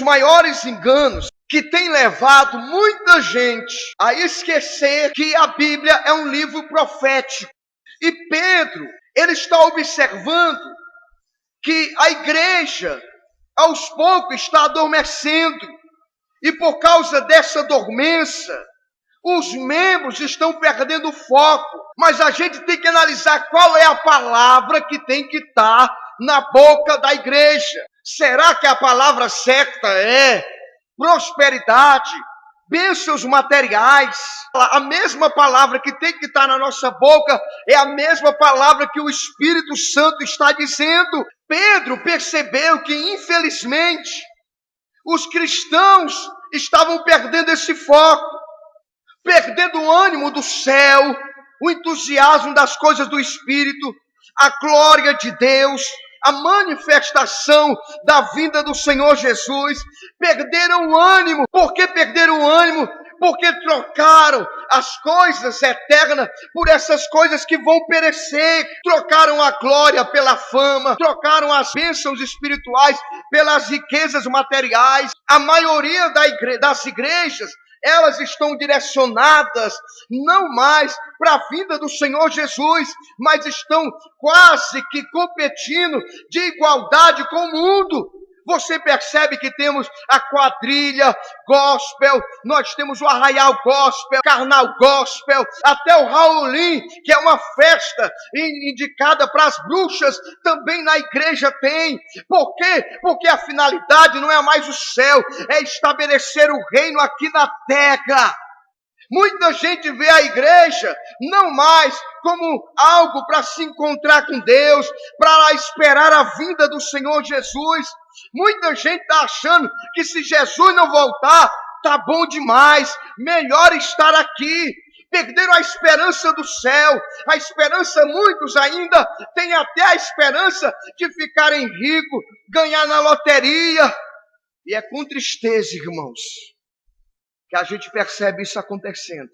dos maiores enganos que tem levado muita gente a esquecer que a Bíblia é um livro profético. E Pedro, ele está observando que a igreja, aos poucos, está adormecendo. E por causa dessa dormência, os membros estão perdendo o foco. Mas a gente tem que analisar qual é a palavra que tem que estar na boca da igreja. Será que a palavra certa é prosperidade, bênçãos materiais? A mesma palavra que tem que estar na nossa boca é a mesma palavra que o Espírito Santo está dizendo. Pedro percebeu que, infelizmente, os cristãos estavam perdendo esse foco, perdendo o ânimo do céu, o entusiasmo das coisas do Espírito, a glória de Deus, a manifestação da vinda do Senhor Jesus. Perderam o ânimo. Por que perderam o ânimo? Porque trocaram as coisas eternas por essas coisas que vão perecer. Trocaram a glória pela fama, trocaram as bênçãos espirituais pelas riquezas materiais. A maioria das igrejas, elas estão direcionadas não mais para a vinda do Senhor Jesus, mas estão quase que competindo de igualdade com o mundo. Você percebe que temos a quadrilha gospel, nós temos o arraial gospel, carnal gospel, até o Halloween, que é uma festa indicada para as bruxas, também na igreja tem. Por quê? Porque a finalidade não é mais o céu, é estabelecer o reino aqui na terra. Muita gente vê a igreja não mais como algo para se encontrar com Deus, para esperar a vinda do Senhor Jesus. Muita gente está achando que se Jesus não voltar, tá bom demais, melhor estar aqui. Perderam a esperança do céu, a esperança, muitos ainda têm até a esperança de ficarem ricos, ganhar na loteria. E é com tristeza, irmãos, que a gente percebe isso acontecendo.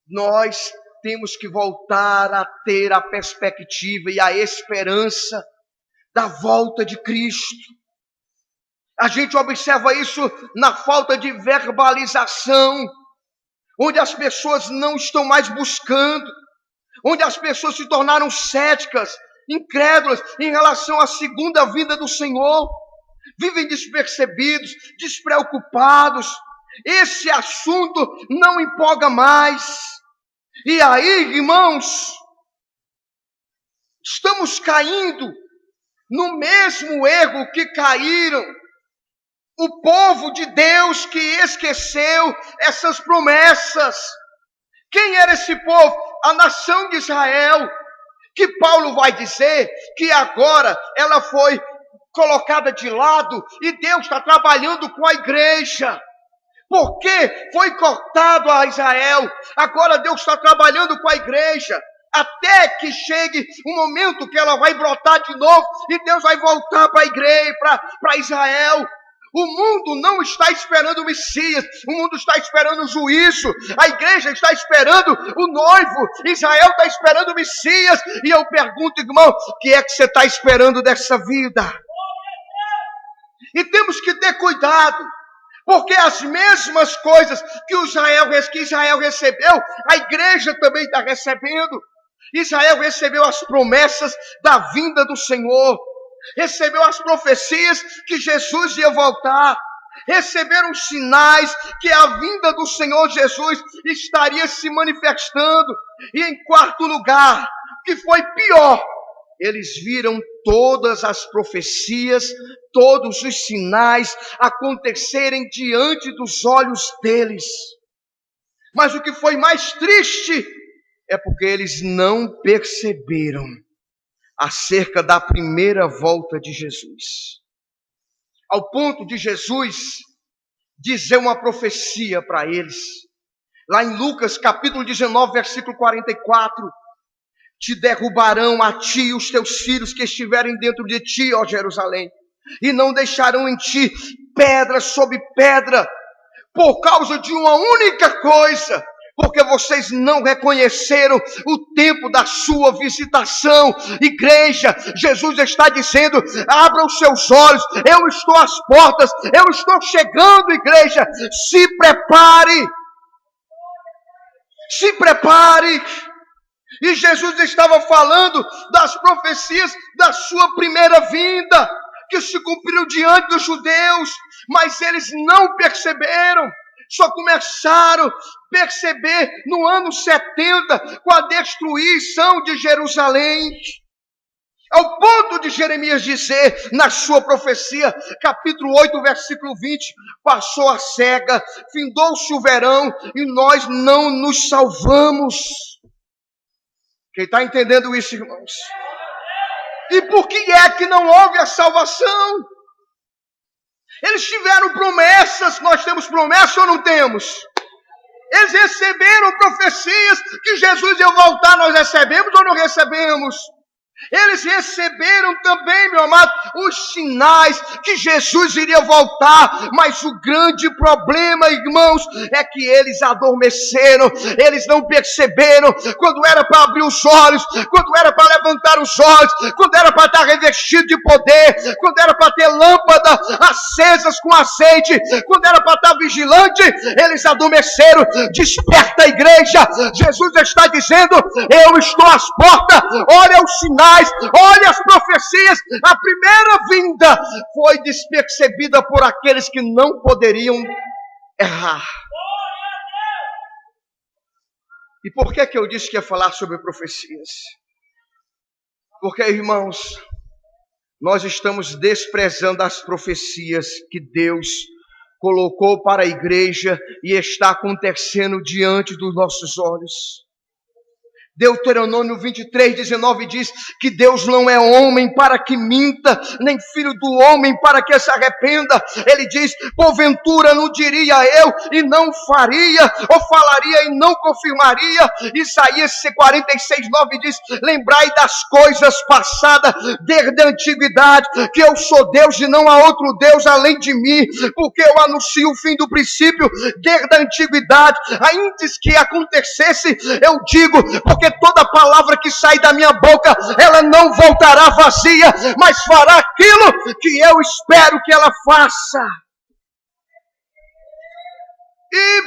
Nós temos que voltar a ter a perspectiva e a esperança da volta de Cristo. A gente observa isso na falta de verbalização, onde as pessoas não estão mais buscando, onde as pessoas se tornaram céticas, incrédulas em relação à segunda vinda do Senhor. Vivem despercebidos, despreocupados. Esse assunto não empolga mais. E aí, irmãos, estamos caindo no mesmo erro que caíram o povo de Deus, que esqueceu essas promessas. Quem era esse povo? A nação de Israel, que Paulo vai dizer que agora ela foi colocada de lado e Deus está trabalhando com a igreja. Porque foi cortado a Israel, agora Deus está trabalhando com a igreja, até que chegue um momento que ela vai brotar de novo e Deus vai voltar para a igreja, para Israel. O mundo não está esperando o Messias, o mundo está esperando o juízo, a igreja está esperando o noivo, Israel está esperando o Messias. E eu pergunto, irmão, o que é que você está esperando dessa vida? E temos que ter cuidado, porque as mesmas coisas que Israel recebeu, a igreja também está recebendo. Israel recebeu as promessas da vinda do Senhor, recebeu as profecias que Jesus ia voltar, receberam os sinais que a vinda do Senhor Jesus estaria se manifestando. E em quarto lugar, que foi pior, eles viram todas as profecias, todos os sinais acontecerem diante dos olhos deles. Mas o que foi mais triste é porque eles não perceberam acerca da primeira volta de Jesus. Ao ponto de Jesus dizer uma profecia para eles. Lá em Lucas capítulo 19, versículo 44. Te derrubarão a ti e os teus filhos que estiverem dentro de ti, ó Jerusalém, e não deixarão em ti pedra sobre pedra, por causa de uma única coisa, porque vocês não reconheceram o tempo da sua visitação. Igreja, Jesus está dizendo: abra os seus olhos, eu estou às portas, eu estou chegando. Igreja, se prepare, se prepare. E Jesus estava falando das profecias da sua primeira vinda, que se cumpriram diante dos judeus, mas eles não perceberam. Só começaram a perceber no ano 70, com a destruição de Jerusalém. Ao ponto de Jeremias dizer, na sua profecia, capítulo 8, versículo 20, passou a cega, findou-se o verão, e nós não nos salvamos. Quem está entendendo isso, irmãos? E por que é que não houve a salvação? Eles tiveram promessas, nós temos promessas ou não temos? Eles receberam profecias que Jesus ia voltar, nós recebemos ou não recebemos? Eles receberam também, meu amado, os sinais que Jesus iria voltar, mas o grande problema, irmãos, é que eles adormeceram, eles não perceberam quando era para abrir os olhos, quando era para levantar os olhos, quando era para estar revestido de poder, quando era para ter lâmpada acesas com azeite, quando era para estar vigilante, eles adormeceram. Desperta, igreja, Jesus está dizendo: eu estou às portas, olha os sinais, olha as profecias. A primeira vinda foi despercebida por aqueles que não poderiam errar. E por que eu disse que ia falar sobre profecias? Porque, irmãos, nós estamos desprezando as profecias que Deus colocou para a igreja e está acontecendo diante dos nossos olhos. Deuteronômio 23, 19 diz que Deus não é homem para que minta, nem filho do homem para que se arrependa. Ele diz: porventura não diria eu e não faria, ou falaria e não confirmaria. Isaías 46, 9 diz: lembrai das coisas passadas desde a antiguidade, que eu sou Deus e não há outro Deus além de mim, porque eu anuncio o fim do princípio desde a antiguidade. Antes que acontecesse, eu digo, porque toda palavra que sai da minha boca, ela não voltará vazia, mas fará aquilo que eu espero que ela faça. E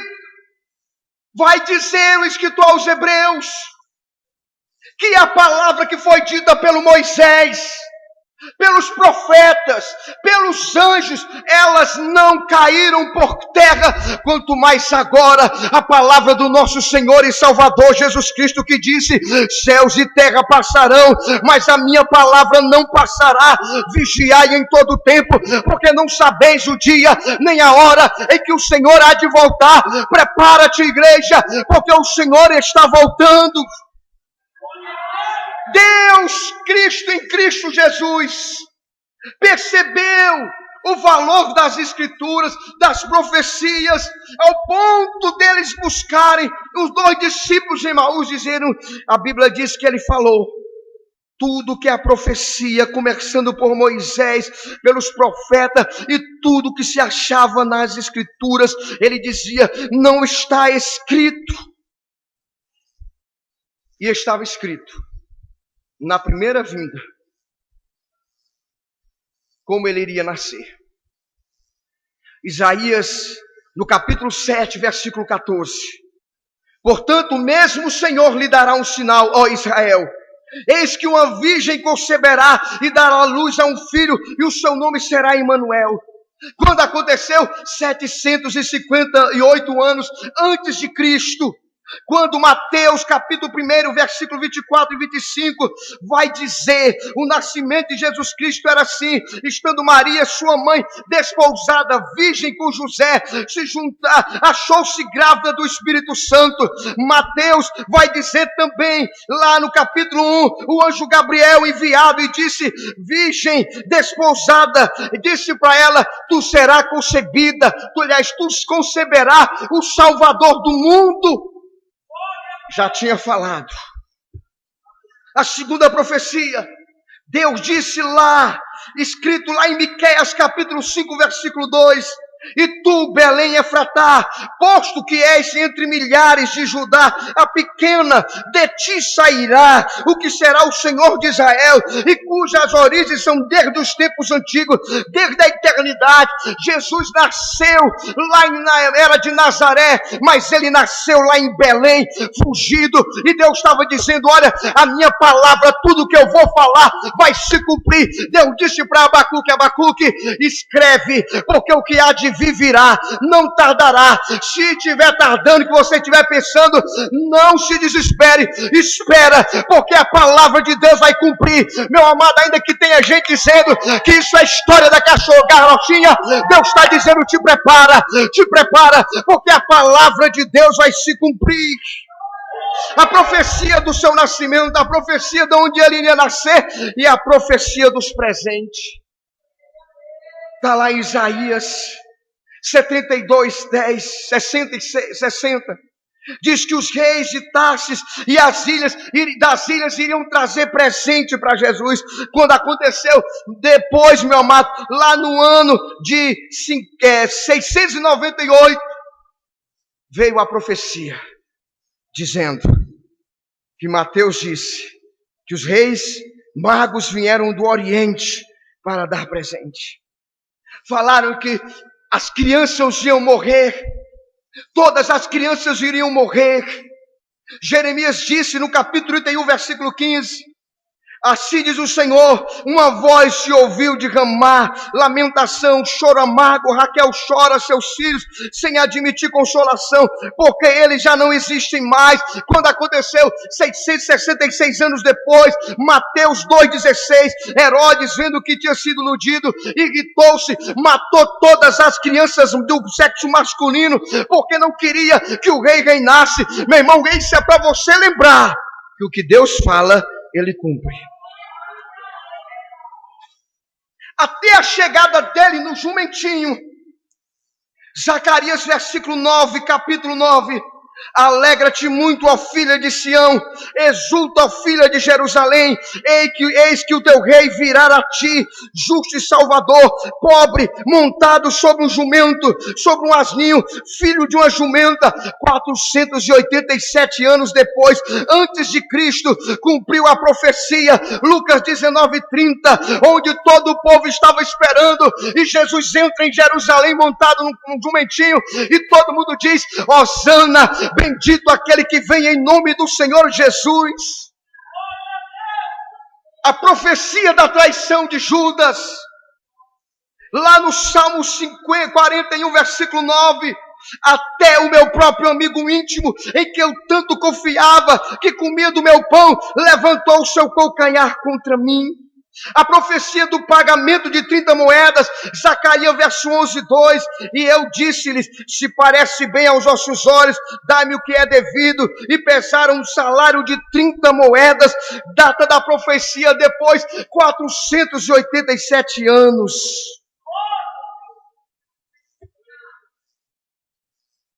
vai dizer o escritor aos Hebreus, que a palavra que foi dita pelo Moisés, pelos profetas, pelos anjos, elas não caíram por terra, quanto mais agora a palavra do nosso Senhor e Salvador Jesus Cristo, que disse: céus e terra passarão, mas a minha palavra não passará. Vigiai em todo o tempo, porque não sabeis o dia nem a hora em que o Senhor há de voltar. Prepara-te, igreja, porque o Senhor está voltando. Deus, Cristo em Cristo Jesus, percebeu o valor das Escrituras, das profecias, ao ponto deles buscarem os 2 discípulos em Emaús, dizendo, a Bíblia diz que ele falou tudo que é a profecia, começando por Moisés, pelos profetas e tudo que se achava nas Escrituras. Ele dizia: não está escrito. E estava escrito na primeira vinda como ele iria nascer. Isaías, no capítulo 7, versículo 14: portanto, mesmo o Senhor lhe dará um sinal, ó Israel. Eis que uma virgem conceberá e dará à luz a um filho, e o seu nome será Emanuel. Quando aconteceu? 758 anos antes de Cristo. Quando Mateus capítulo 1, versículo 24 e 25, vai dizer, o nascimento de Jesus Cristo era assim: estando Maria, sua mãe, desposada, virgem com José, se juntar, achou-se grávida do Espírito Santo. Mateus vai dizer também, lá no capítulo 1, o anjo Gabriel enviado e disse: virgem, desposada, disse para ela: tu serás concebida, tu conceberá o Salvador do mundo. Já tinha falado. A segunda profecia, Deus disse lá, escrito lá em Miqueias capítulo 5, versículo 2, E tu, Belém Efratá, posto que és entre milhares de Judá, a pequena, de ti sairá o que será o Senhor de Israel, e cujas origens são desde os tempos antigos, desde a eternidade. Jesus nasceu lá na era de Nazaré, mas ele nasceu lá em Belém, fugido, e Deus estava dizendo: olha, a minha palavra, tudo que eu vou falar vai se cumprir. Deus disse para Abacuque: Abacuque, escreve, porque o que há de vir virá, não tardará. Se estiver tardando, que você estiver pensando, não se desespere, espera, porque a palavra de Deus vai cumprir. Meu amado, ainda que tenha gente dizendo que isso é história da cachorra garrotinha, Deus está dizendo: te prepara, porque a palavra de Deus vai se cumprir. A profecia do seu nascimento, a profecia de onde ele iria nascer, e a profecia dos presentes. Está lá em Isaías 72, 10, 60. Diz que os reis de Tarsis e das ilhas iriam trazer presente para Jesus. Quando aconteceu depois, meu amado, lá no ano de 698, veio a profecia, dizendo que Mateus disse que os reis magos vieram do Oriente para dar presente. Falaram que as crianças iam morrer, todas as crianças iriam morrer. Jeremias disse no capítulo 31, versículo 15: assim diz o Senhor, uma voz se ouviu de Ramá, lamentação, choro amargo, Raquel chora seus filhos, sem admitir consolação, porque eles já não existem mais. Quando aconteceu 666 anos depois, Mateus 2,16, Herodes, vendo que tinha sido iludido, irritou-se, matou todas as crianças do sexo masculino, porque não queria que o rei reinasse. Meu irmão, isso é para você lembrar que o que Deus fala, ele cumpre. Até a chegada dele no jumentinho, Zacarias versículo 9, capítulo 9: alegra-te muito, ó filha de Sião, exulta, ó filha de Jerusalém, eis que o teu rei virá a ti, justo e salvador, pobre, montado sobre um jumento, sobre um asninho, filho de uma jumenta. 487 anos depois, antes de Cristo, cumpriu a profecia, Lucas 19:30, onde todo o povo estava esperando, e Jesus entra em Jerusalém montado num jumentinho, e todo mundo diz: Hosana, bendito aquele que vem em nome do Senhor Jesus. A profecia da traição de Judas, lá no Salmo 41, versículo 9: até o meu próprio amigo íntimo, em que eu tanto confiava, que comia do meu pão, levantou o seu calcanhar contra mim. A profecia do pagamento de 30 moedas, Zacarias verso 11, 2: e eu disse-lhes: se parece bem aos vossos olhos, dai-me o que é devido. E pesaram um salário de 30 moedas. Data da profecia depois 487 anos.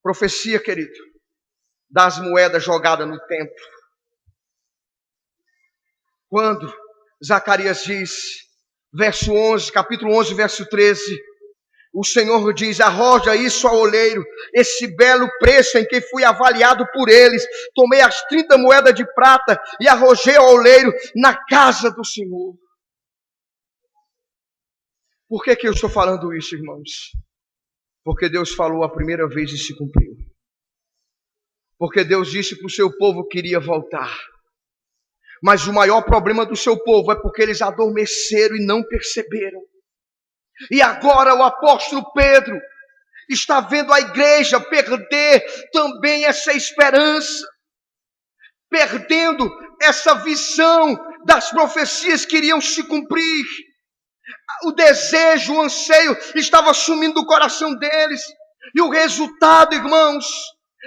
Profecia, querido, das moedas jogadas no templo. Quando Zacarias diz, verso 11, capítulo 11, verso 13, o Senhor diz: arroja isso ao oleiro, esse belo preço em que fui avaliado por eles. Tomei as 30 moedas de prata e arrojei ao oleiro na casa do Senhor. Por que eu estou falando isso, irmãos? Porque Deus falou a primeira vez e se cumpriu. Porque Deus disse para o seu povo que iria voltar. Mas o maior problema do seu povo é porque eles adormeceram e não perceberam. E agora o apóstolo Pedro está vendo a igreja perder também essa esperança, perdendo essa visão das profecias que iriam se cumprir. O desejo, o anseio estava sumindo do coração deles. E o resultado, irmãos,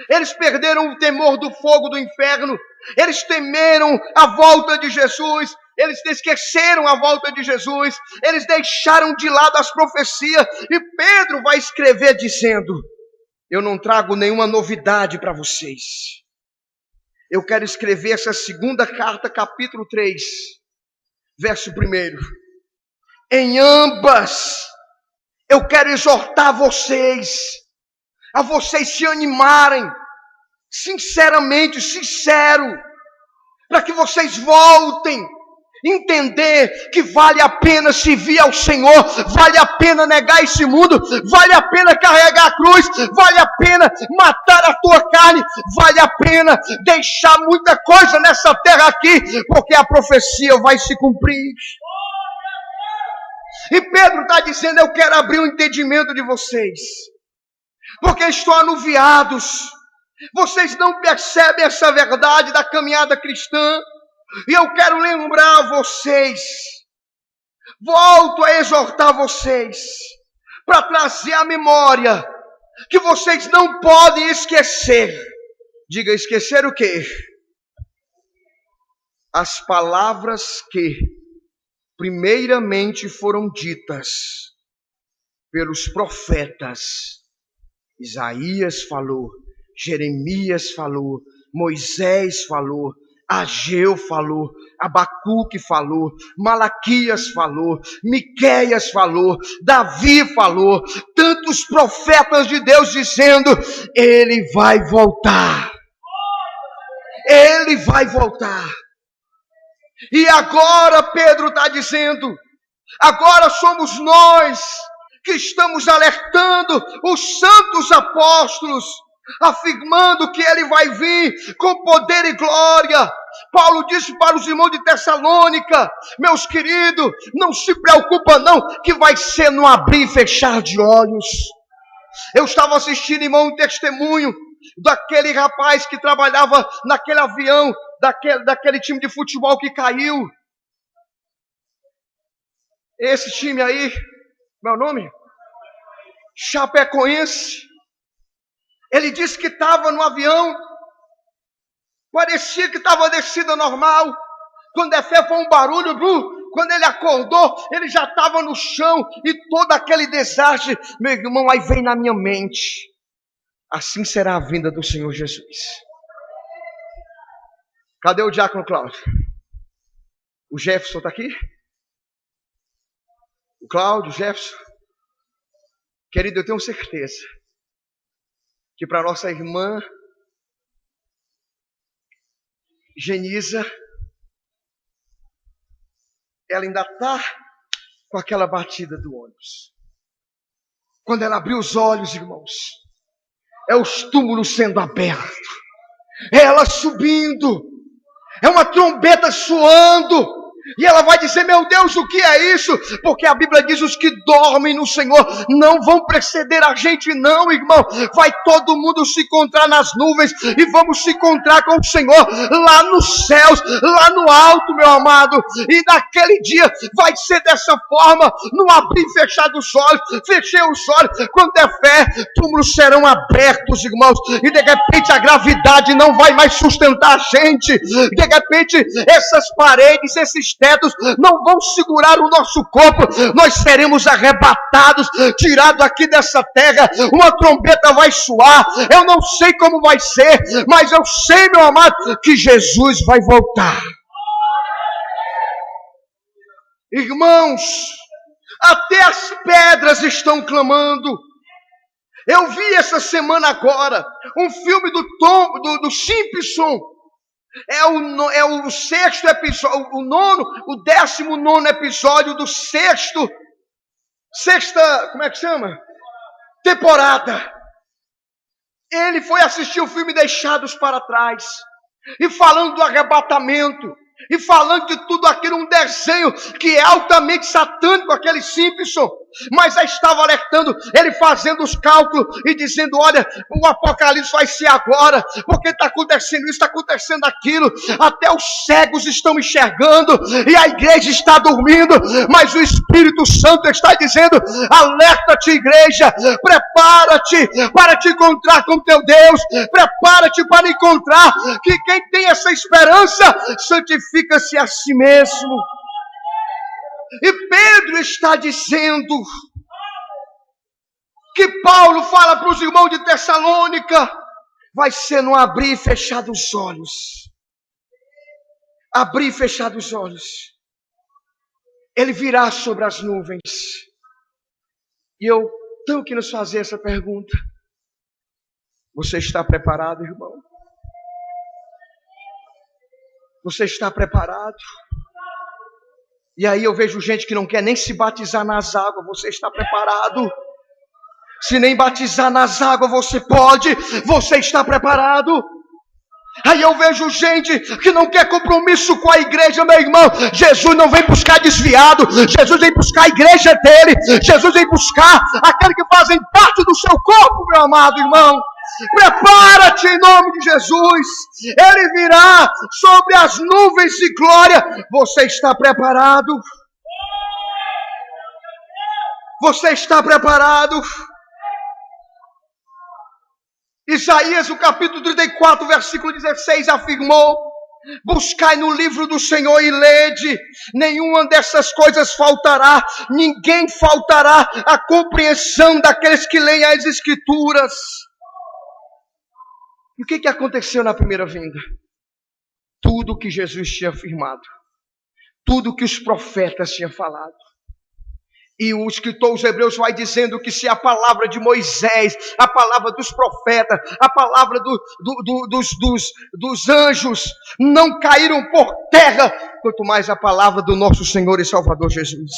eles perderam o temor do fogo do inferno. Eles temeram a volta de Jesus. Eles esqueceram a volta de Jesus. Eles deixaram de lado as profecias. E Pedro vai escrever dizendo: eu não trago nenhuma novidade para vocês. Eu quero escrever essa segunda carta, capítulo 3, verso 1. Em ambas eu quero exortar vocês, a vocês se animarem, sinceramente, sincero, para que vocês voltem, entender que vale a pena servir ao Senhor, vale a pena negar esse mundo, vale a pena carregar a cruz, vale a pena matar a tua carne, vale a pena deixar muita coisa nessa terra aqui, porque a profecia vai se cumprir. E Pedro está dizendo, eu quero abrir o entendimento de vocês, porque estão anuviados, vocês não percebem essa verdade da caminhada cristã, e eu quero lembrar vocês, volto a exortar vocês, para trazer à memória, que vocês não podem esquecer. Diga, esquecer o quê? As palavras que primeiramente foram ditas pelos profetas. Isaías falou, Jeremias falou, Moisés falou, Ageu falou, Abacuque falou, Malaquias falou, Miqueias falou, Davi falou, tantos profetas de Deus dizendo, ele vai voltar. Ele vai voltar. E agora Pedro está dizendo, agora somos nós que estamos alertando os santos apóstolos, afirmando que ele vai vir com poder e glória. Paulo disse para os irmãos de Tessalônica, meus queridos, não se preocupa não, que vai ser no abrir e fechar de olhos. Eu estava assistindo, irmão, um testemunho daquele rapaz que trabalhava naquele avião, daquele time de futebol que caiu. Esse time aí, meu nome? Chapecoense. Ele disse que estava no avião, parecia que estava descida normal. Quando foi um barulho, quando ele acordou, ele já estava no chão e todo aquele desastre. Meu irmão, aí vem na minha mente, assim será a vinda do Senhor Jesus. Cadê o diácono Cláudio? O Jefferson está aqui? O Cláudio, o Jefferson? Querido, eu tenho certeza que para nossa irmã Genisa, ela ainda está com aquela batida do ônibus. Quando ela abriu os olhos, irmãos, é os túmulos sendo abertos, é ela subindo, é uma trombeta soando, e ela vai dizer, meu Deus, o que é isso? Porque a Bíblia diz, os que dormem no Senhor não vão preceder a gente não, irmão. Vai todo mundo se encontrar nas nuvens e vamos se encontrar com o Senhor lá nos céus, lá no alto, meu amado. E naquele dia vai ser dessa forma, no abrir e fechar dos olhos. Fechei os olhos, quando é fé, túmulos serão abertos, irmãos. E de repente a gravidade não vai mais sustentar a gente. De repente essas paredes, esses tetos não vão segurar o nosso corpo, nós seremos arrebatados, tirados aqui dessa terra, uma trombeta vai soar, eu não sei como vai ser, mas eu sei, meu amado, que Jesus vai voltar. Irmãos, até as pedras estão clamando. Eu vi essa semana agora um filme do Simpson. É o sexto episódio, o 19º episódio do sexta, como é que chama? Temporada. Ele foi assistir o filme Deixados para Trás, e falando do arrebatamento, e falando de tudo aquilo, um desenho que é altamente satânico, aquele Simpson, mas aí estava alertando, ele fazendo os cálculos e dizendo, olha, o apocalipse vai ser agora, porque está acontecendo isso, está acontecendo aquilo, até os cegos estão enxergando, e a igreja está dormindo, mas o Espírito Santo está dizendo, alerta-te, igreja, prepara-te para te encontrar com teu Deus, prepara-te para encontrar, que quem tem essa esperança, santifica-se a si mesmo. E Pedro está dizendo que Paulo fala para os irmãos de Tessalônica, vai ser no abrir e fechar dos olhos. Abrir e fechar dos olhos. Ele virá sobre as nuvens. E eu tenho que nos fazer essa pergunta. Você está preparado, irmão? Você está preparado? E aí eu vejo gente que não quer nem se batizar nas águas. Você está preparado? Se nem batizar nas águas você pode, você está preparado? Aí eu vejo gente que não quer compromisso com a igreja, meu irmão. Jesus não vem buscar desviado, Jesus vem buscar a igreja dele, Jesus vem buscar aqueles que fazem parte do seu corpo, meu amado irmão. Prepara-te em nome de Jesus, ele virá sobre as nuvens de glória. Você está preparado? Você está preparado? Isaías, o capítulo 34, versículo 16, afirmou: buscai no livro do Senhor e lede, nenhuma dessas coisas faltará, ninguém faltará a compreensão daqueles que leem as Escrituras. E o que aconteceu na primeira vinda? Tudo o que Jesus tinha afirmado, tudo o que os profetas tinham falado. E o escritor aos Hebreus vai dizendo que se a palavra de Moisés, a palavra dos profetas, a palavra dos anjos não caíram por terra, quanto mais a palavra do nosso Senhor e Salvador Jesus.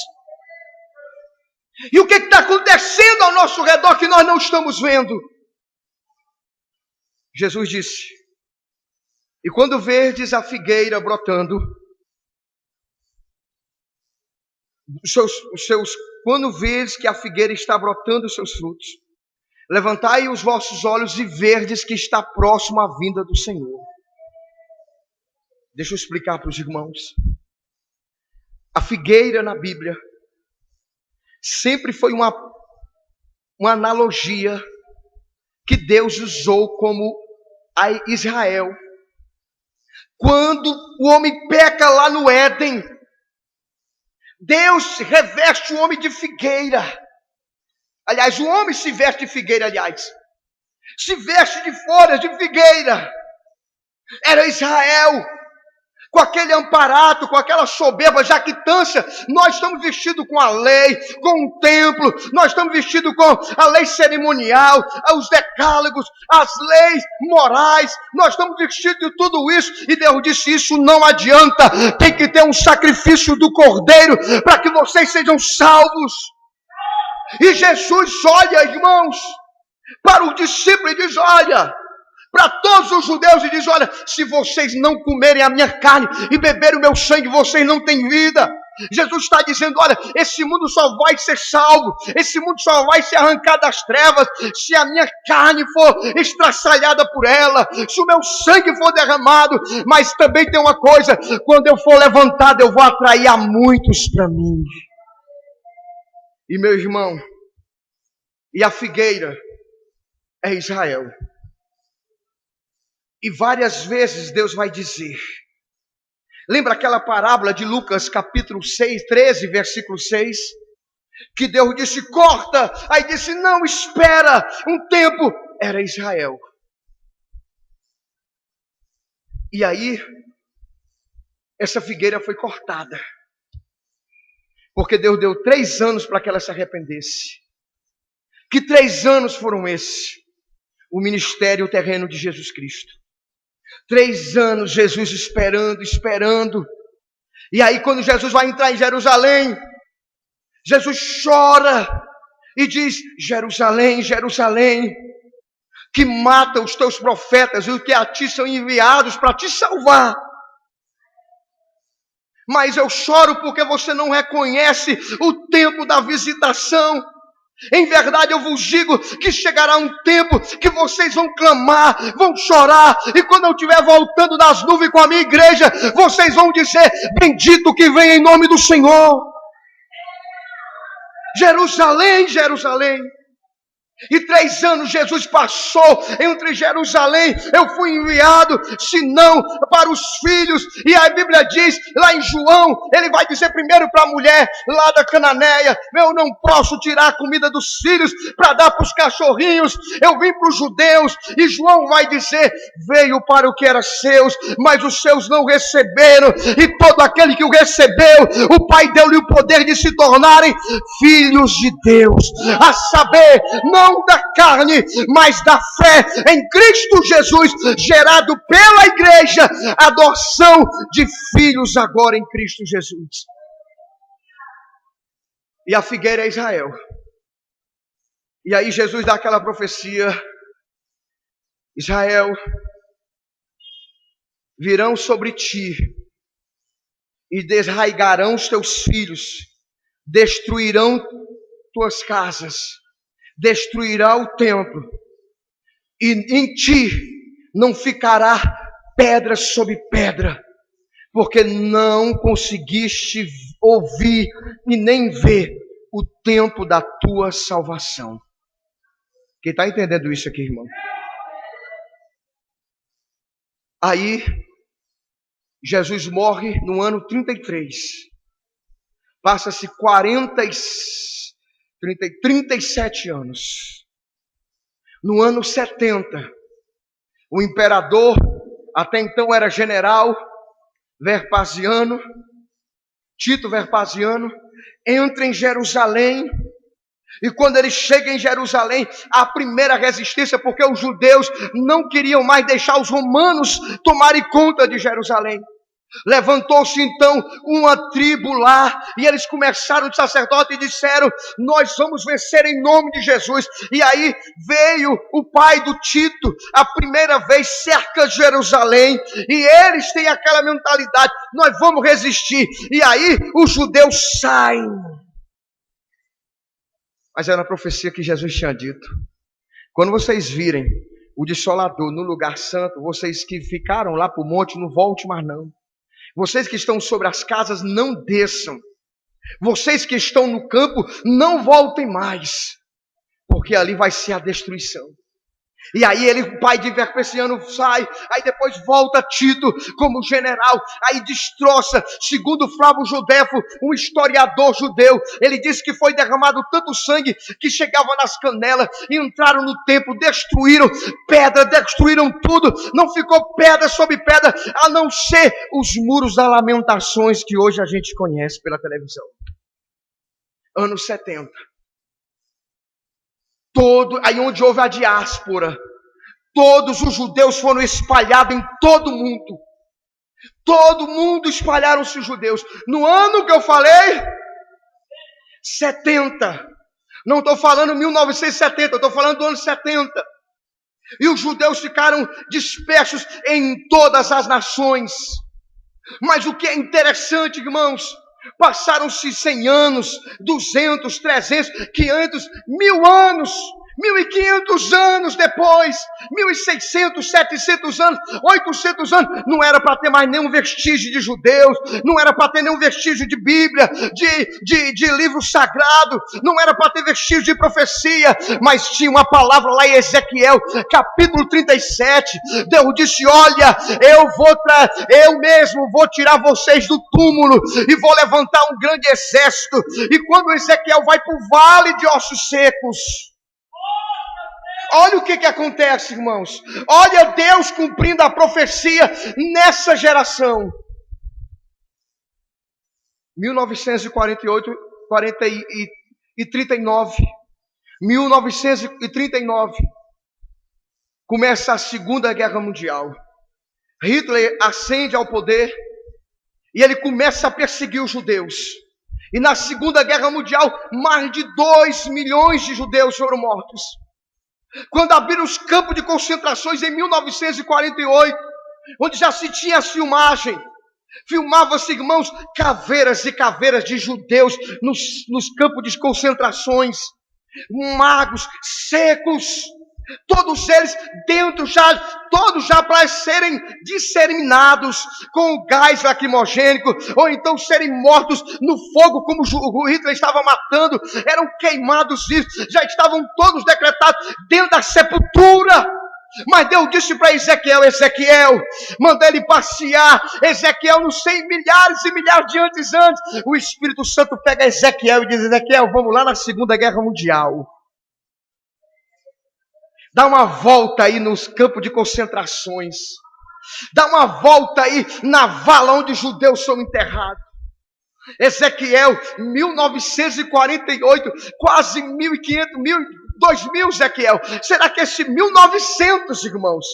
E o que está acontecendo ao nosso redor que nós não estamos vendo? Jesus disse: e quando verdes a figueira brotando, quando vês que a figueira está brotando os seus frutos, levantai os vossos olhos e verdes que está próximo a vinda do Senhor. Deixa eu explicar para os irmãos. A figueira na Bíblia sempre foi uma analogia que Deus usou como a Israel. Quando o homem peca lá no Éden, Deus reveste o homem de figueira. Aliás, o homem se veste de figueira, se veste de folhas de figueira. Era Israel, com aquele amparato, com aquela soberba jactância. Nós estamos vestidos com a lei, com o templo, nós estamos vestidos com a lei cerimonial, os decálogos, as leis morais, nós estamos vestidos de tudo isso, e Deus disse: isso não adianta, tem que ter um sacrifício do Cordeiro, para que vocês sejam salvos. E Jesus olha, irmãos, para os discípulos e diz: olha, para todos os judeus, e diz: olha, se vocês não comerem a minha carne e beberem o meu sangue, vocês não têm vida. Jesus está dizendo: olha, esse mundo só vai ser salvo, esse mundo só vai ser arrancado das trevas, se a minha carne for estraçalhada por ela, se o meu sangue for derramado. Mas também tem uma coisa: quando eu for levantado, eu vou atrair a muitos para mim. E meu irmão, e a figueira é Israel. E várias vezes Deus vai dizer, lembra aquela parábola de Lucas capítulo 13, versículo 6? Que Deus disse: corta, aí disse: não, espera um tempo. Era Israel. E aí, essa figueira foi cortada, porque Deus deu 3 anos para que ela se arrependesse. Que 3 anos foram esses? O ministério terreno de Jesus Cristo. 3 anos Jesus esperando. E aí quando Jesus vai entrar em Jerusalém, Jesus chora e diz: Jerusalém, Jerusalém, que mata os teus profetas e os que a ti são enviados para te salvar. Mas eu choro porque você não reconhece o tempo da visitação. Em verdade eu vos digo que chegará um tempo que vocês vão clamar, vão chorar, e quando eu estiver voltando das nuvens com a minha igreja, vocês vão dizer: bendito que vem em nome do Senhor. Jerusalém, Jerusalém, E 3 anos Jesus passou entre Jerusalém. Eu fui enviado, se não para os filhos. E a Bíblia diz, lá em João, ele vai dizer primeiro para a mulher lá da Cananeia: eu não posso tirar a comida dos filhos para dar para os cachorrinhos. Eu vim para os judeus. E João vai dizer: veio para o que era seus, mas os seus não receberam. E todo aquele que o recebeu, o Pai deu-lhe o poder de se tornarem filhos de Deus. A saber, não da carne, mas da fé em Cristo Jesus, gerado pela igreja, adoção de filhos agora em Cristo Jesus. E a figueira é Israel. E aí Jesus dá aquela profecia: Israel, virão sobre ti e desraigarão os teus filhos, destruirão tuas casas, destruirá o templo, e em ti não ficará pedra sobre pedra, porque não conseguiste ouvir e nem ver o tempo da tua salvação. Quem está entendendo isso aqui, irmão? Aí, Jesus morre no ano 33. Passa-se 37 anos. No ano 70, o imperador, até então era general, Vespasiano, Tito Vespasiano, entra em Jerusalém. E quando ele chega em Jerusalém, a primeira resistência, porque os judeus não queriam mais deixar os romanos tomarem conta de Jerusalém. Levantou-se então uma tribo lá, e eles começaram, de sacerdote, e disseram: nós vamos vencer em nome de Jesus. E aí veio o pai do Tito, a primeira vez cerca Jerusalém, e eles têm aquela mentalidade: nós vamos resistir. E aí os judeus saem. Mas era a profecia que Jesus tinha dito: quando vocês virem o Dissolador no lugar santo, vocês que ficaram lá para o monte, não volte mais não. Vocês que estão sobre as casas, não desçam. Vocês que estão no campo, não voltem mais, porque ali vai ser a destruição. E aí o pai de Vespasiano sai, aí depois volta Tito como general, aí destroça. Segundo Flávio Josefo, um historiador judeu, ele disse que foi derramado tanto sangue que chegava nas canelas, e entraram no templo, destruíram pedra, destruíram tudo, não ficou pedra sobre pedra, a não ser os muros das lamentações que hoje a gente conhece pela televisão. Anos 70. Aí onde houve a diáspora, todos os judeus foram espalhados em todo mundo. Todo mundo espalharam-se os judeus. No ano que eu falei, 70. Não estou falando 1970, estou falando do ano 70. E os judeus ficaram dispersos em todas as nações. Mas o que é interessante, irmãos, passaram-se 100 anos, 200, 300, 500, 1000 anos, 1500 anos depois, 1600, 700 anos, 800 anos, não era para ter mais nenhum vestígio de judeus, não era para ter nenhum vestígio de Bíblia, de livro sagrado, não era para ter vestígio de profecia, mas tinha uma palavra lá em Ezequiel, capítulo 37, Deus disse: olha, eu mesmo vou tirar vocês do túmulo, e vou levantar um grande exército. E quando Ezequiel vai para o vale de ossos secos, olha o que acontece, irmãos. Olha Deus cumprindo a profecia nessa geração. 1948, 39. 1939. Começa a Segunda Guerra Mundial. Hitler ascende ao poder e ele começa a perseguir os judeus. E na Segunda Guerra Mundial, mais de 2 milhões de judeus foram mortos. Quando abriram os campos de concentrações em 1948, onde já se tinha a filmagem, filmava-se, irmãos, caveiras e caveiras de judeus nos campos de concentrações, magos, secos, Todos eles todos já para serem disseminados com o gás lacrimogênico, ou então serem mortos no fogo, como o Hitler estava matando, eram queimados vivos, já estavam todos decretados dentro da sepultura. Mas Deus disse para Ezequiel, mandou ele passear. Ezequiel, não sei, milhares e milhares de antes, o Espírito Santo pega Ezequiel e diz: Ezequiel, vamos lá na Segunda Guerra Mundial. Dá uma volta aí nos campos de concentrações. Dá uma volta aí na vala onde os judeus são enterrados. Ezequiel, 1948, quase 1500, 2000, Ezequiel. Será que esse 1900, irmãos?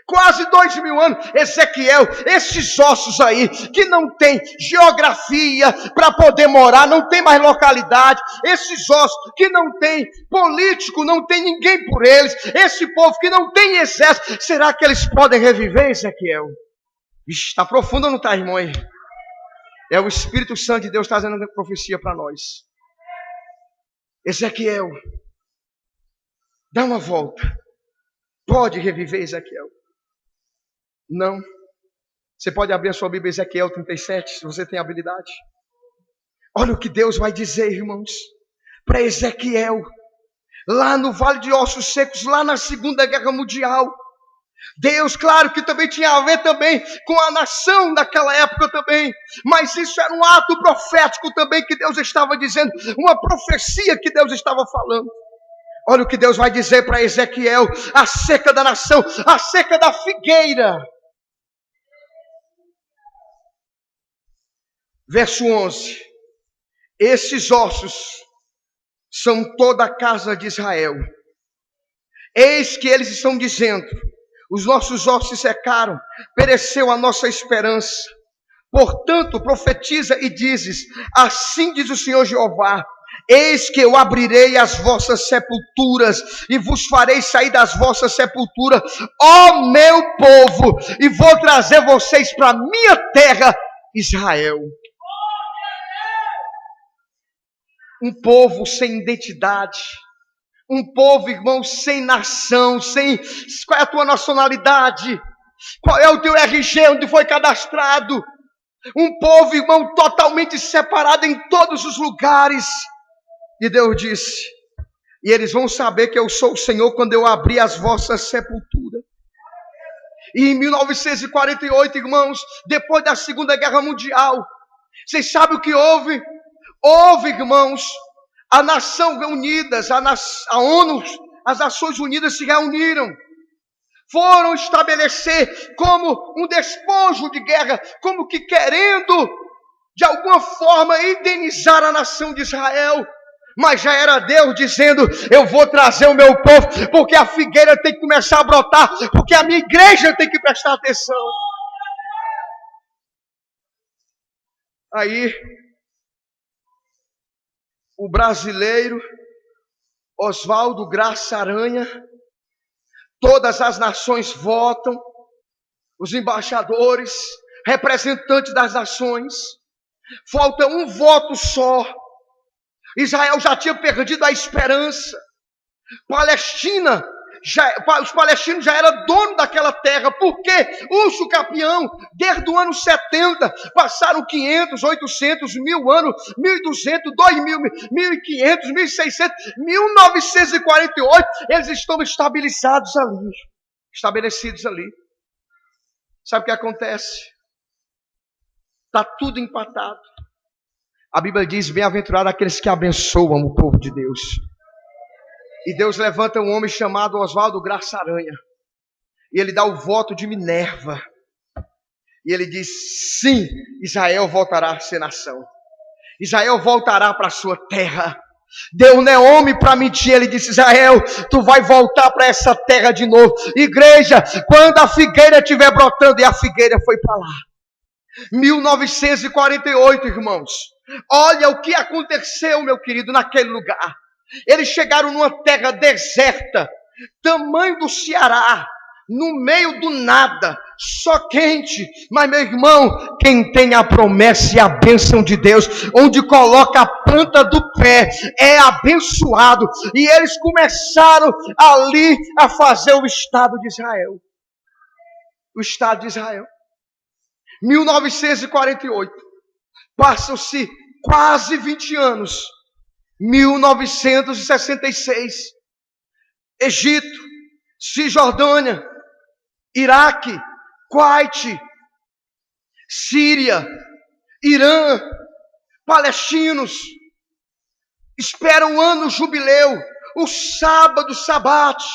Quase 2000 anos, Ezequiel, esses ossos aí, que não tem geografia para poder morar, não tem mais localidade, esses ossos que não tem político, não tem ninguém por eles, esse povo que não tem exército, será que eles podem reviver, Ezequiel? Está profundo ou não está, irmão? Aí? É o Espírito Santo de Deus trazendo a profecia para nós. Ezequiel, dá uma volta. Pode reviver, Ezequiel? Não. Você pode abrir a sua Bíblia, Ezequiel 37, se você tem habilidade. Olha o que Deus vai dizer, irmãos, para Ezequiel, lá no Vale de Ossos Secos, lá na Segunda Guerra Mundial. Deus, claro que também tinha a ver também com a nação daquela época também, mas isso era um ato profético também que Deus estava dizendo, uma profecia que Deus estava falando. Olha o que Deus vai dizer para Ezequiel acerca da nação, acerca da figueira. Verso 11. Esses ossos são toda a casa de Israel. Eis que eles estão dizendo: os nossos ossos se secaram, pereceu a nossa esperança. Portanto, profetiza e dizes: assim diz o Senhor Jeová: eis que eu abrirei as vossas sepulturas e vos farei sair das vossas sepulturas, ó meu povo, e vou trazer vocês para a minha terra, Israel. Um povo sem identidade, um povo, irmão, sem nação, qual é a tua nacionalidade? Qual é o teu RG, onde foi cadastrado? Um povo, irmão, totalmente separado em todos os lugares. E Deus disse: e eles vão saber que eu sou o Senhor quando eu abrir as vossas sepulturas. E em 1948, irmãos, depois da Segunda Guerra Mundial, vocês sabem o que houve? Houve, irmãos, a Nação Unidas, a ONU, as Nações Unidas se reuniram, foram estabelecer como um despojo de guerra, como que querendo, de alguma forma, indenizar a nação de Israel. Mas já era Deus dizendo: eu vou trazer o meu povo, porque a figueira tem que começar a brotar, porque a minha igreja tem que prestar atenção. Aí, o brasileiro Oswaldo Graça Aranha, todas as nações votam, os embaixadores, representantes das nações, falta um voto só. Israel já tinha perdido a esperança. Os palestinos já eram donos daquela terra, porque Urso Capião, desde o ano 70, passaram 500, 800, 1000 anos, 1200, 2000, 1500, 1600, 1948, eles estão estabelecidos ali. Sabe o que acontece? Está tudo empatado. A Bíblia diz: bem-aventurado aqueles que abençoam o povo de Deus. E Deus levanta um homem chamado Oswaldo Graça Aranha. E ele dá o voto de Minerva. E ele diz: sim, Israel voltará a ser nação. Israel voltará para a sua terra. Deus não é homem para mentir. Ele disse: Israel, tu vai voltar para essa terra de novo. Igreja, quando a figueira estiver brotando, e a figueira foi para lá. 1948, irmãos. Olha o que aconteceu, meu querido, naquele lugar. Eles chegaram numa terra deserta, tamanho do Ceará, no meio do nada, só quente. Mas, meu irmão, quem tem a promessa e a bênção de Deus, onde coloca a planta do pé, é abençoado. E eles começaram ali a fazer o Estado de Israel. O Estado de Israel. 1948. Passam-se quase 20 anos. 1966. Egito, Cisjordânia, Iraque, Kuwait, Síria, Irã, palestinos esperam o ano jubileu, o sábado sabate.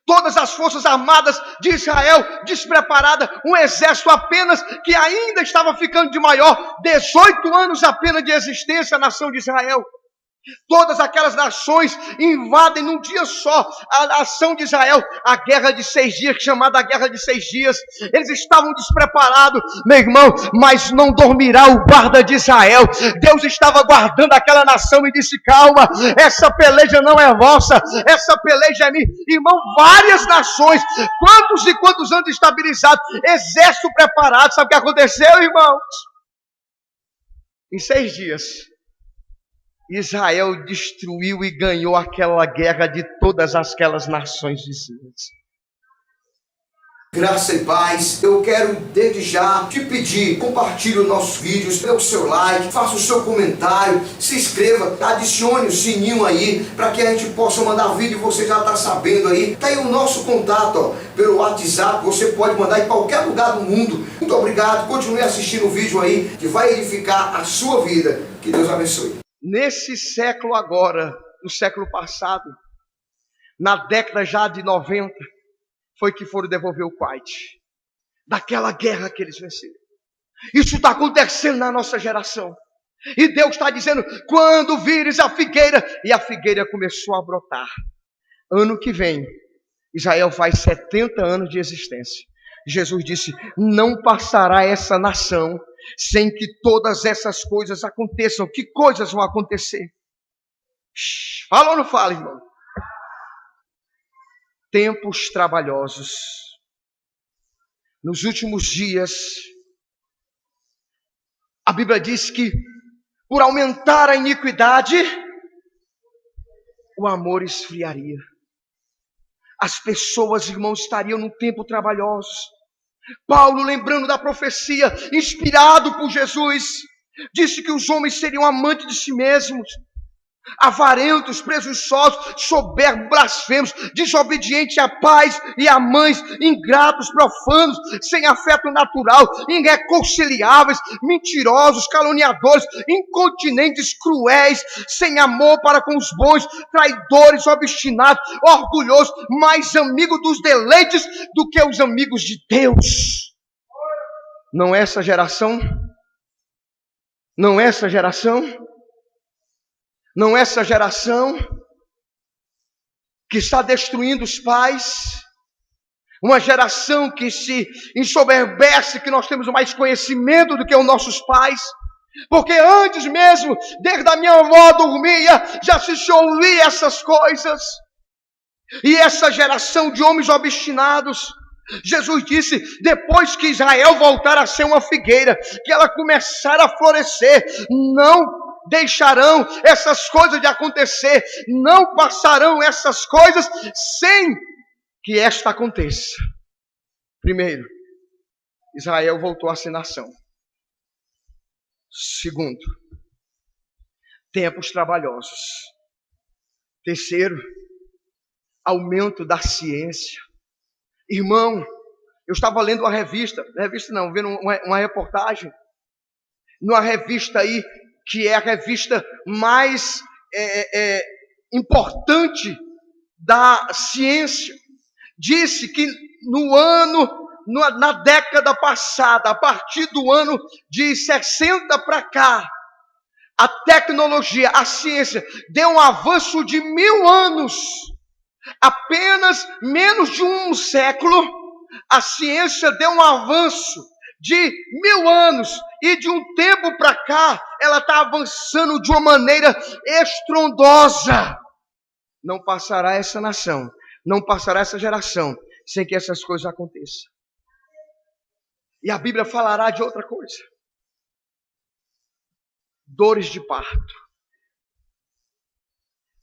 Todas as forças armadas de Israel despreparada, um exército apenas que ainda estava ficando de maior, 18 anos apenas de existência a nação de Israel. Todas aquelas nações invadem num dia só a nação de Israel, a guerra de 6 dias, chamada a guerra de 6 dias. Eles estavam despreparados, meu irmão, mas não dormirá o guarda de Israel. Deus estava guardando aquela nação e disse: calma, essa peleja não é vossa, essa peleja é minha. Irmão, várias nações, quantos e quantos anos estabilizados, exército preparado. Sabe o que aconteceu, irmãos? Em 6 dias Israel destruiu e ganhou aquela guerra de todas aquelas nações vizinhas. Graça e paz, eu quero desde já te pedir, compartilhe os nossos vídeos, dê o seu like, faça o seu comentário, se inscreva, adicione o sininho aí, para que a gente possa mandar vídeo e você já está sabendo aí. Tá aí o nosso contato, ó, pelo WhatsApp, você pode mandar em qualquer lugar do mundo. Muito obrigado, continue assistindo o vídeo aí, que vai edificar a sua vida. Que Deus abençoe. Nesse século agora, no século passado, na década já de 90, foi que foram devolver o Kuwait, daquela guerra que eles venceram. Isso está acontecendo na nossa geração. E Deus está dizendo: quando vires a figueira, e a figueira começou a brotar. Ano que vem, Israel faz 70 anos de existência. Jesus disse: não passará essa nação sem que todas essas coisas aconteçam. Que coisas vão acontecer? Fala ou não fala, irmão? Tempos trabalhosos. Nos últimos dias, a Bíblia diz que por aumentar a iniquidade, o amor esfriaria. As pessoas, irmãos, estariam num tempo trabalhoso. Paulo, lembrando da profecia, inspirado por Jesus, disse que os homens seriam amantes de si mesmos, avarentos, presunçosos, soberbos, blasfemos, desobedientes a pais e a mães, ingratos, profanos, sem afeto natural, irreconciliáveis, mentirosos, caluniadores, incontinentes, cruéis, sem amor para com os bons, traidores, obstinados, orgulhosos, mais amigos dos deleites do que os amigos de Deus. Não é essa geração? Não é essa geração? Não é essa geração que está destruindo os pais? Uma geração que se ensoberbece que nós temos mais conhecimento do que os nossos pais? Porque antes mesmo, desde a minha avó dormia, já se ouvia essas coisas. E essa geração de homens obstinados, Jesus disse, depois que Israel voltar a ser uma figueira, que ela começar a florescer, não deixarão essas coisas de acontecer, não passarão essas coisas sem que esta aconteça. Primeiro, Israel voltou a ser nação. Segundo, tempos trabalhosos. Terceiro, aumento da ciência. Irmão, eu estava lendo uma vendo uma reportagem, numa revista aí, que é a revista mais importante da ciência, disse que na década passada, a partir do ano de 60 para cá, a tecnologia, a ciência, deu um avanço de 1000 anos. Apenas menos de um século, a ciência deu um avanço de 1000 anos, e de um tempo para cá, ela está avançando de uma maneira estrondosa. Não passará essa nação, não passará essa geração, sem que essas coisas aconteçam. E a Bíblia falará de outra coisa. Dores de parto.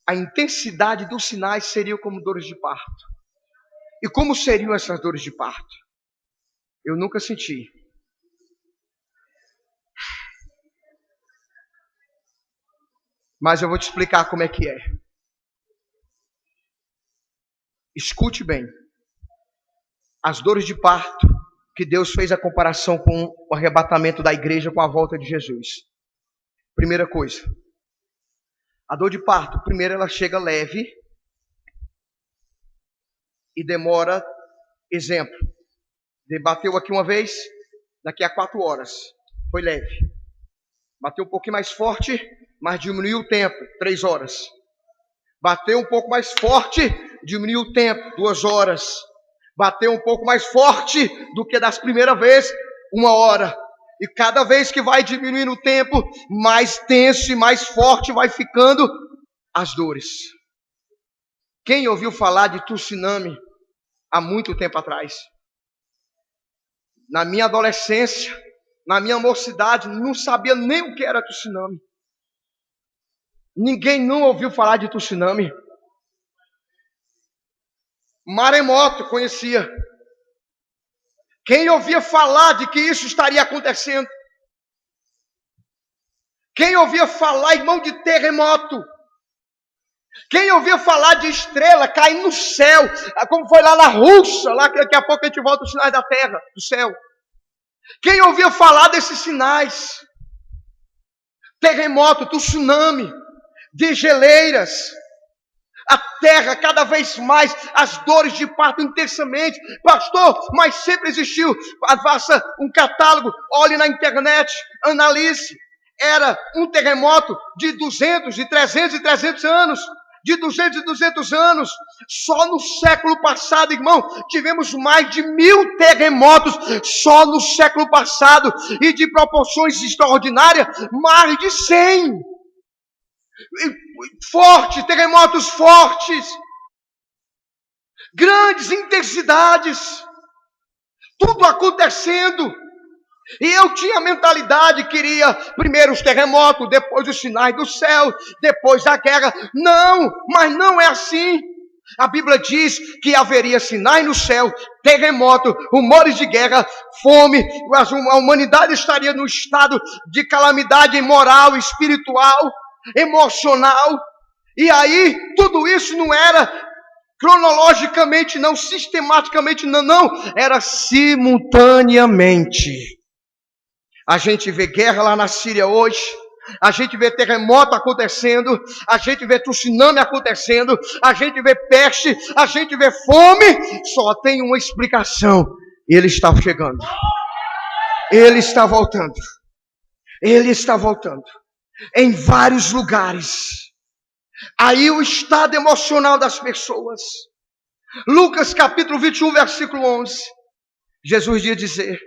A intensidade dos sinais seria como dores de parto. E como seriam essas dores de parto? Eu nunca senti. Mas eu vou te explicar como é que é. Escute bem. As dores de parto, que Deus fez a comparação com o arrebatamento da igreja com a volta de Jesus. Primeira coisa. A dor de parto, primeiro ela chega leve e demora, exemplo, bateu aqui uma vez, daqui a 4 horas, foi leve. Bateu um pouquinho mais forte, mas diminuiu o tempo, 3 horas. Bateu um pouco mais forte, diminuiu o tempo, 2 horas. Bateu um pouco mais forte do que das primeiras vezes, 1 hora. E cada vez que vai diminuindo o tempo, mais tenso e mais forte vai ficando as dores. Quem ouviu falar de tsunami há muito tempo atrás? Na minha adolescência, na minha mocidade, não sabia nem o que era tsunami. Ninguém não ouviu falar de tsunami. Maremoto conhecia. Quem ouvia falar de que isso estaria acontecendo? Quem ouvia falar, irmão, de terremoto? Quem ouvia falar de estrela caindo no céu? Como foi lá na Rússia, lá que daqui a pouco a gente volta os sinais da terra, do céu. Quem ouvia falar desses sinais? Terremoto, tsunami, de geleiras. A terra cada vez mais, as dores de parto intensamente. Pastor, mas sempre existiu. Faça um catálogo, olhe na internet, analise. Era um terremoto de 200, de 300 e 300 anos. De 200 e 200 anos. Só no século passado, irmão, tivemos mais de 1000 terremotos. Só no século passado. E de proporções extraordinárias, mais de 100. Fortes, terremotos fortes, grandes intensidades, tudo acontecendo. E eu tinha a mentalidade, queria primeiro os terremotos, depois os sinais do céu, depois a guerra. Não, mas não é assim. A Bíblia diz que haveria sinais no céu, terremoto, rumores de guerra, fome, a humanidade estaria no estado de calamidade moral, espiritual, emocional. E aí, tudo isso não era cronologicamente, não, sistematicamente, não, era simultaneamente. A gente vê guerra lá na Síria hoje, a gente vê terremoto acontecendo, a gente vê tsunami acontecendo, a gente vê peste, a gente vê fome. Só tem uma explicação: ele está chegando, ele está voltando, ele está voltando em vários lugares. Aí o estado emocional das pessoas. Lucas capítulo 21, versículo 11. Jesus ia dizer: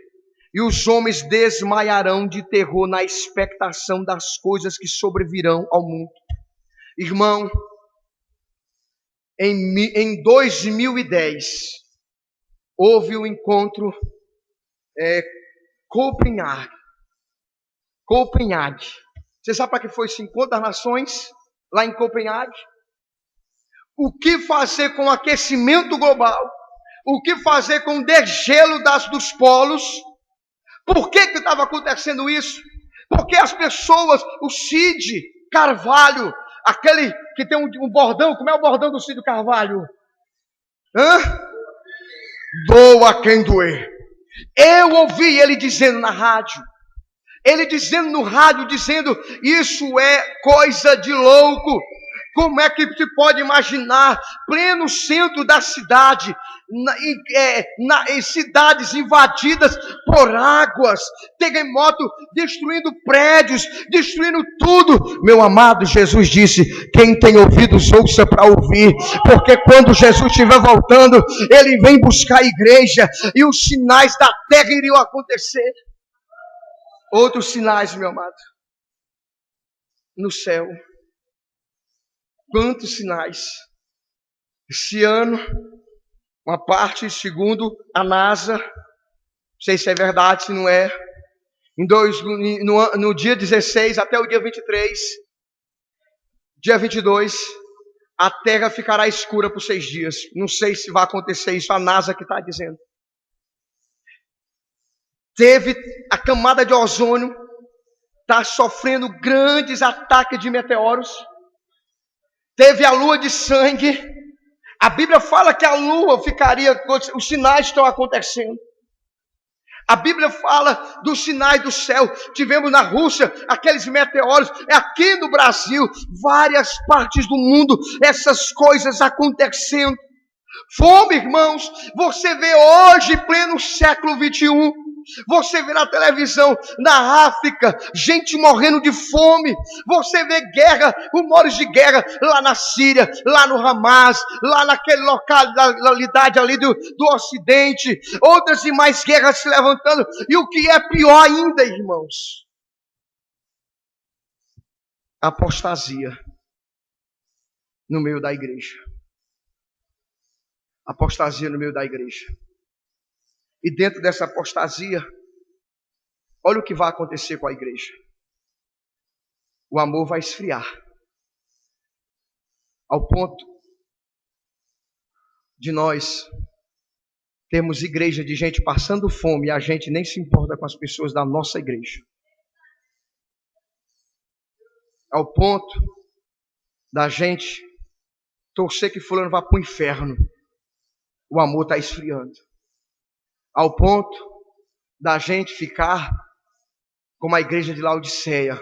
e os homens desmaiarão de terror na expectação das coisas que sobrevirão ao mundo. Irmão, em 2010, houve o encontro Copenhague. Você sabe para que foi esse encontro das nações lá em Copenhague? O que fazer com o aquecimento global? O que fazer com o degelo dos polos? Por que estava acontecendo isso? Porque as pessoas, o Cid Carvalho, aquele que tem um bordão, como é o bordão do Cid Carvalho? Doa quem doer. Eu ouvi ele dizendo na rádio, ele dizendo no rádio, dizendo: isso é coisa de louco. Como é que se pode imaginar, pleno centro da cidade, em cidades invadidas por águas, terremoto destruindo prédios, destruindo tudo? Meu amado, Jesus disse: quem tem ouvidos ouça para ouvir, porque quando Jesus estiver voltando, ele vem buscar a igreja, e os sinais da terra iriam acontecer. Outros sinais, meu amado, no céu. Quantos sinais? Esse ano, uma parte, segundo a NASA, sei se é verdade, se não é. No dia 16 até o dia 23, dia 22, a terra ficará escura por 6 dias. Não sei se vai acontecer isso, a NASA que está dizendo. Teve a camada de ozônio, está sofrendo grandes ataques de meteoros. Teve a lua de sangue. A Bíblia fala que a lua ficaria, os sinais estão acontecendo. A Bíblia fala dos sinais do céu. Tivemos na Rússia aqueles meteoros. Aqui no Brasil, várias partes do mundo, essas coisas acontecendo. Fome, irmãos. Você vê hoje, pleno século 21, você vê na televisão, na África, gente morrendo de fome. Você vê guerra, rumores de guerra lá na Síria, lá no Hamas, lá naquele localidade ali do Ocidente. Outras e mais guerras se levantando. E o que é pior ainda, irmãos? Apostasia no meio da igreja. Apostasia no meio da igreja. E dentro dessa apostasia, olha o que vai acontecer com a igreja. O amor vai esfriar. Ao ponto de nós termos igreja de gente passando fome e a gente nem se importa com as pessoas da nossa igreja. Ao ponto da gente torcer que fulano vá para o inferno. O amor está esfriando. Ao ponto da gente ficar como a igreja de Laodiceia,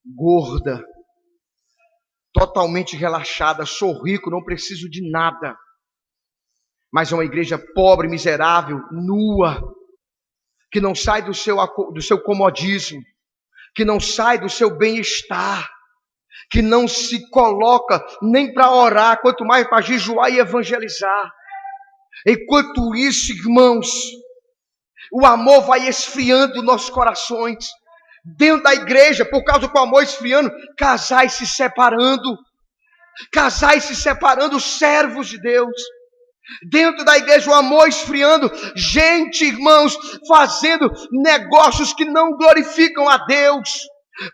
gorda, totalmente relaxada, sou rico, não preciso de nada. Mas é uma igreja pobre, miserável, nua, que não sai do seu comodismo, que não sai do seu bem-estar, que não se coloca nem para orar, quanto mais para jejuar e evangelizar. Enquanto isso, irmãos, o amor vai esfriando nossos corações. Dentro da igreja, por causa do amor esfriando, casais se separando, servos de Deus. Dentro da igreja, o amor esfriando, gente, irmãos, fazendo negócios que não glorificam a Deus.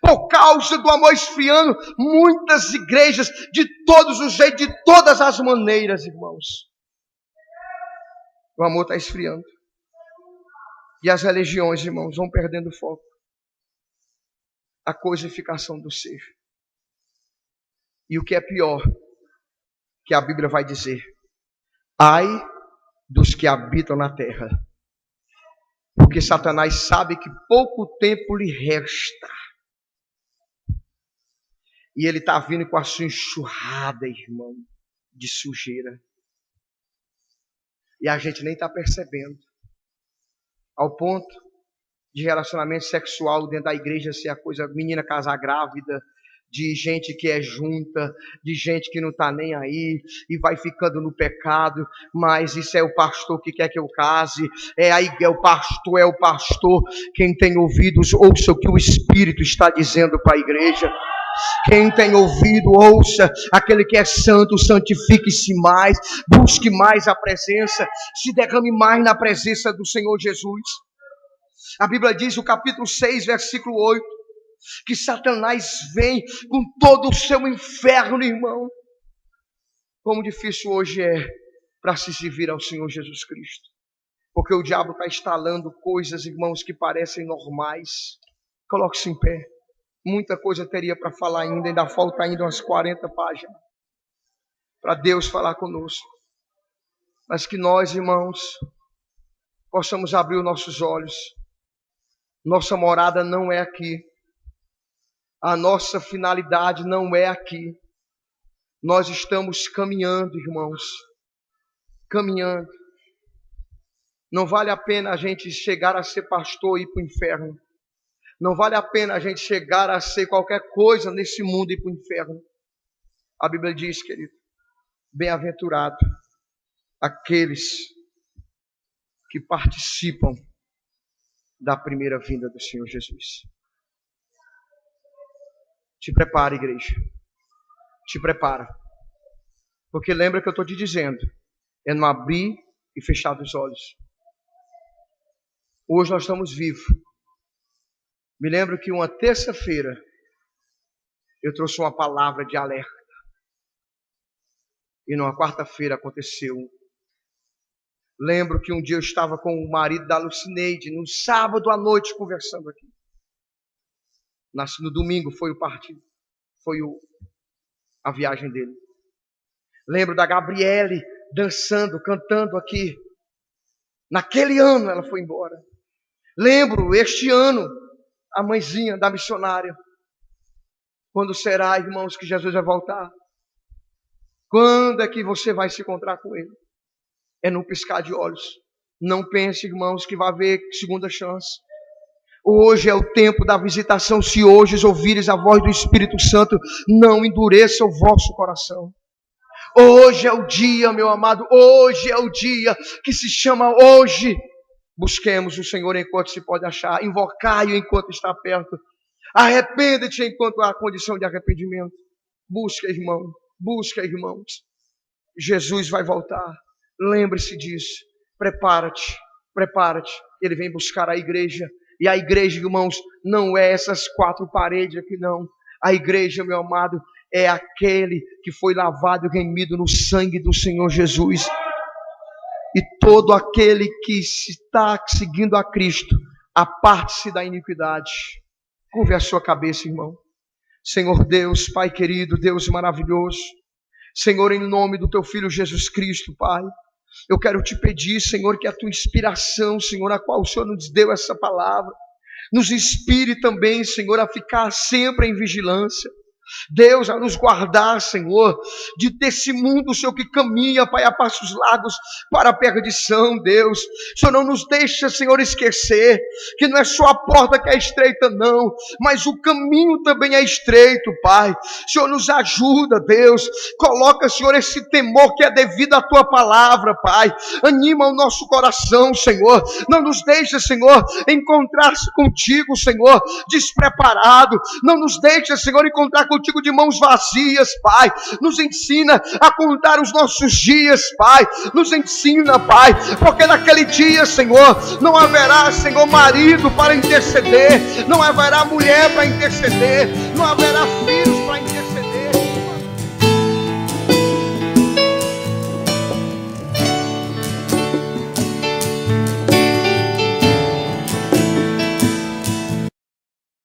Por causa do amor esfriando, muitas igrejas, de todos os jeitos, de todas as maneiras, irmãos. O amor está esfriando. E as religiões, irmãos, vão perdendo foco. A coisificação do ser. E o que é pior, que a Bíblia vai dizer: ai dos que habitam na terra, porque Satanás sabe que pouco tempo lhe resta. E ele está vindo com a sua enxurrada, irmão, de sujeira. E a gente nem está percebendo. Ao ponto de relacionamento sexual dentro da igreja ser a coisa, menina casar grávida, de gente que é junta, de gente que não está nem aí, e vai ficando no pecado, mas isso é o pastor que quer que eu case, é o pastor, quem tem ouvidos, ouça o que o Espírito está dizendo para a igreja. Quem tem ouvido, ouça. Aquele que é santo, santifique-se mais, busque mais a presença, se derrame mais na presença do Senhor Jesus. A Bíblia diz, no capítulo 6, versículo 8, que Satanás vem com todo o seu inferno, irmão. Como difícil hoje é para se servir ao Senhor Jesus Cristo, porque o diabo está instalando coisas, irmãos, que parecem normais. Coloque-se em pé. Muita coisa teria para falar ainda falta ainda umas 40 páginas para Deus falar conosco. Mas que nós, irmãos, possamos abrir os nossos olhos. Nossa morada não é aqui. A nossa finalidade não é aqui. Nós estamos caminhando, irmãos. Caminhando. Não vale a pena a gente chegar a ser pastor e ir para o inferno. Não vale a pena a gente chegar a ser qualquer coisa nesse mundo e ir para o inferno. A Bíblia diz, querido, bem-aventurado aqueles que participam da primeira vinda do Senhor Jesus. Te prepara, igreja. Te prepara. Porque lembra que eu estou te dizendo, é não abrir e fechar os olhos. Hoje nós estamos vivos. Me lembro que uma terça-feira eu trouxe uma palavra de alerta. E numa quarta-feira aconteceu. Lembro que um dia eu estava com o marido da Lucineide, no sábado à noite, conversando aqui. No domingo foi o partido, a viagem dele. Lembro da Gabriele dançando, cantando aqui. Naquele ano ela foi embora. Lembro, este ano, a mãezinha da missionária. Quando será, irmãos, que Jesus vai voltar? Quando é que você vai se encontrar com Ele? É no piscar de olhos. Não pense, irmãos, que vai haver segunda chance. Hoje é o tempo da visitação. Se hoje ouvires a voz do Espírito Santo, não endureça o vosso coração. Hoje é o dia, meu amado. Hoje é o dia que se chama hoje. Busquemos o Senhor enquanto se pode achar. Invocai-o enquanto está perto. Arrependa-te enquanto há condição de arrependimento. Busca, irmão. Busca, irmãos. Jesus vai voltar. Lembre-se disso. Prepara-te. Prepara-te. Ele vem buscar a igreja. E a igreja, irmãos, não é essas quatro paredes aqui, não. A igreja, meu amado, é aquele que foi lavado e remido no sangue do Senhor Jesus. E todo aquele que está seguindo a Cristo, aparte-se da iniquidade. Curve a sua cabeça, irmão. Senhor Deus, Pai querido, Deus maravilhoso. Senhor, em nome do Teu Filho Jesus Cristo, Pai. Eu quero te pedir, Senhor, que a Tua inspiração, Senhor, a qual o Senhor nos deu essa palavra, nos inspire também, Senhor, a ficar sempre em vigilância. Deus, a nos guardar, Senhor, desse mundo, Senhor, que caminha, Pai, a passos largos para a perdição, Deus. O Senhor não nos deixa, Senhor, esquecer que não é só a porta que é estreita, não, mas o caminho também é estreito, Pai. O Senhor nos ajuda, Deus. Coloca, Senhor, esse temor que é devido à Tua palavra, Pai. Anima o nosso coração, Senhor. Não nos deixa, Senhor, encontrar-se contigo, Senhor, despreparado. Não nos deixa, Senhor, encontrar contigo de mãos vazias, Pai. Nos ensina a contar os nossos dias, Pai. Nos ensina, Pai, porque naquele dia, Senhor, não haverá, Senhor, marido para interceder, não haverá mulher para interceder, não haverá filhos para interceder.